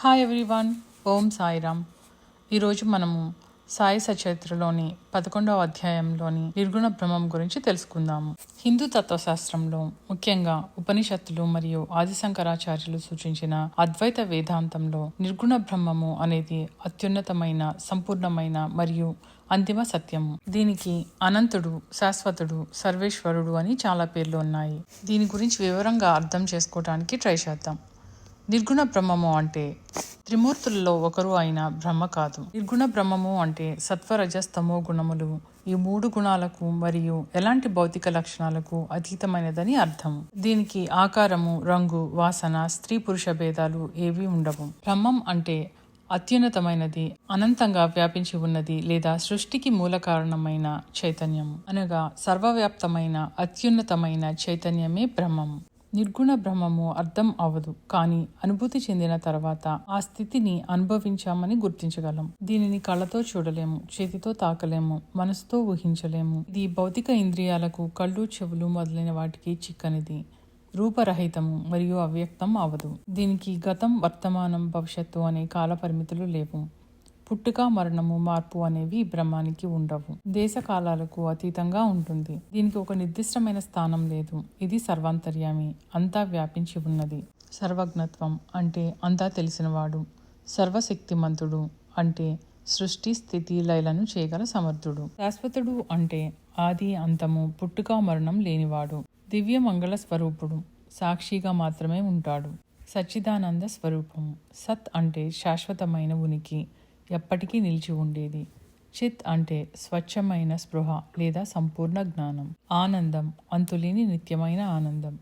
Hi everyone, ఓం సాయిరామ్. ఈరోజు మనము సాయి సచరిత్రలోని 11వ అధ్యాయంలోని నిర్గుణ బ్రహ్మం గురించి తెలుసుకుందాము. హిందూ తత్వశాస్త్రంలో ముఖ్యంగా ఉపనిషత్తులు మరియు ఆదిశంకరాచార్యులు సూచించిన అద్వైత వేదాంతంలో నిర్గుణ బ్రహ్మము అనేది అత్యున్నతమైన, సంపూర్ణమైన మరియు అంతిమ సత్యము. దీనికి అనంతుడు, శాశ్వతుడు, సర్వేశ్వరుడు అని చాలా పేర్లు ఉన్నాయి. దీని గురించి వివరంగా అర్థం చేసుకోవడానికి ట్రై చేద్దాం. నిర్గుణ బ్రహ్మము అంటే త్రిమూర్తులలో ఒకరు అయిన బ్రహ్మ కాదు. నిర్గుణ బ్రహ్మము అంటే సత్వరజస్తమో గుణములు ఈ 3 గుణాలకు మరియు ఎలాంటి భౌతిక లక్షణాలకు అతీతమైనదని అర్థం. దీనికి ఆకారము, రంగు, వాసన, స్త్రీ పురుష భేదాలు ఏవీ ఉండవు. బ్రహ్మం అంటే అత్యున్నతమైనది, అనంతంగా వ్యాపించి ఉన్నది లేదా సృష్టికి మూల కారణమైన చైతన్యము అనగా సర్వవ్యాప్తమైన అత్యున్నతమైన చైతన్యమే బ్రహ్మము. నిర్గుణ బ్రహ్మము అర్థం అవదు, కానీ అనుభూతి చెందిన తర్వాత ఆ స్థితిని అనుభవించామని గుర్తించగలం. దీనిని కళ్ళతో చూడలేము, చేతితో తాకలేము, మనసుతో ఊహించలేము. ఇది భౌతిక ఇంద్రియాలకు, కళ్ళు, చెవులు మొదలైన వాటికి చిక్కనిది, రూపరహితము మరియు అవ్యక్తం అవదు. దీనికి గతం, వర్తమానం, భవిష్యత్తు అనే కాల పరిమితులు లేవు. పుట్టుక, మరణము, మార్పు అనేవి బ్రహ్మానికి ఉండవు. దేశ కాలాలకు అతీతంగా ఉంటుంది. దీనికి ఒక నిర్దిష్టమైన స్థానం లేదు. ఇది సర్వాంతర్యామి, అంతా వ్యాపించి ఉన్నది. సర్వజ్ఞత్వం అంటే అంతా తెలిసినవాడు. సర్వశక్తిమంతుడు అంటే సృష్టి, స్థితి, లయలను చేయగల సమర్థుడు. శాశ్వతుడు అంటే ఆది అంతము, పుట్టుక మరణం లేనివాడు. దివ్య మంగళ స్వరూపుడు, సాక్షిగా మాత్రమే ఉంటాడు. సచ్చిదానంద స్వరూపము. సత్ అంటే శాశ్వతమైన ఉనికి, ఎప్పటికీ నిలిచి ఉండేది. చిత్ అంటే స్వచ్ఛమైన స్పృహ లేదా సంపూర్ణ జ్ఞానం. ఆనందం, అంతులేని నిత్యమైన ఆనందం.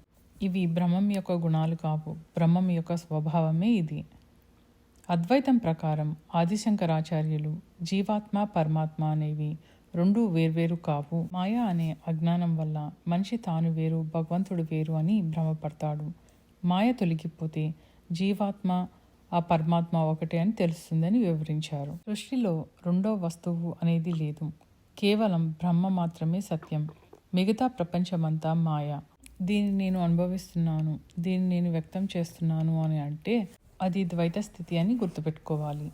ఇవి బ్రహ్మం యొక్క గుణాలు కావు, బ్రహ్మం యొక్క స్వభావమే ఇది. అద్వైతం ప్రకారం ఆదిశంకరాచార్యులు జీవాత్మ, పరమాత్మ అనేవి రెండు వేర్వేరు కావు. మాయ అనే అజ్ఞానం వల్ల మనిషి తాను వేరు, భగవంతుడు వేరు అని భ్రమపడతాడు. మాయ తొలగిపోతే జీవాత్మ, ఆ పరమాత్మ ఒకటే అని తెలుస్తుందని వివరించారు. సృష్టిలో రెండో వస్తువు అనేది లేదు. కేవలం బ్రహ్మ మాత్రమే సత్యం. మిగతా ప్రపంచమంతా మాయ. దీన్ని నేను అనుభవిస్తున్నాను, దీన్ని నేను వ్యక్తం చేస్తున్నాను అని అంటే అది ద్వైత స్థితి అని గుర్తుపెట్టుకోవాలి.